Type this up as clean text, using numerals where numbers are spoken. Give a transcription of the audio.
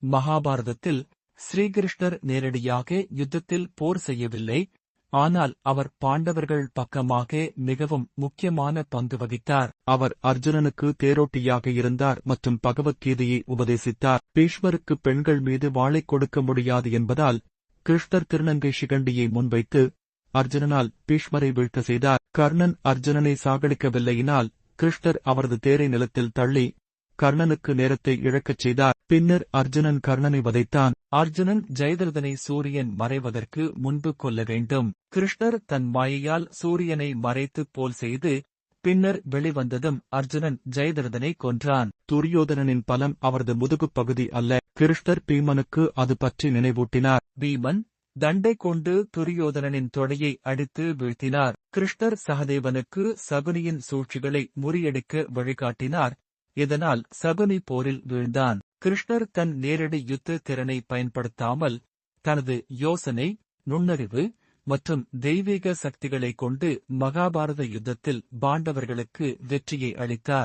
மகாபாரதத்தில் ஸ்ரீகிருஷ்ணர் நேரடியாக யுத்தத்தில் போர் செய்யவில்லை, ஆனால் அவர் பாண்டவர்கள் பக்கமாக மிகவும் முக்கியமான பங்கு வகித்தார். அவர் அர்ஜுனனுக்கு தேரோட்டியாக இருந்தார் மற்றும் பகவத்கீதையை உபதேசித்தார். பீஷ்மருக்கு பெண்கள் மீது வாளைக் கொடுக்க முடியாது என்பதால் கிருஷ்ணர் திருநங்கை சிகண்டியை முன்வைத்து அர்ஜுனனால் பீஷ்மரை வீழ்த்த செய்தார். கர்ணன் அர்ஜுனனை சாகடிக்கவில்லையினால் கிருஷ்ணர் அவரது தேரை நிலத்தில் தள்ளி கர்ணனுக்கு நேரத்தை இழக்கச் செய்தார். பின்னர் அர்ஜுனன் கர்ணனை வதைத்தான். அர்ஜுனன் ஜெயதிரதனை சூரியன் மறைவதற்கு முன்பு கொல்ல வேண்டும். கிருஷ்ணர் தன் மாயையால் சூரியனை மறைத்து போல் செய்து பின்னர் வெளிவந்ததும் அர்ஜுனன் ஜெயதிரதனை கொன்றான். துரியோதனனின் பலம் அவரது முதுகுப் பகுதி அல்ல. கிருஷ்ணர் பீமனுக்கு அது பற்றி நினைவூட்டினார். பீமன் தண்டை கொண்டு துரியோதனனின் தொடையை அடித்து வீழ்த்தினார். கிருஷ்ணர் சகதேவனுக்கு சகுனியின் சூழ்ச்சிகளை முறியடிக்க வழிகாட்டினார். இதனால் சகுனி போரில் வீழ்ந்தான். கிருஷ்ணர் தன் நேரடி யுத்த திறனை பயன்படுத்தாமல் தனது யோசனை, நுண்ணறிவு மற்றும் தெய்வீக சக்திகளைக் கொண்டு மகாபாரத யுத்தத்தில் பாண்டவர்களுக்கு வெற்றியை அளித்தார்.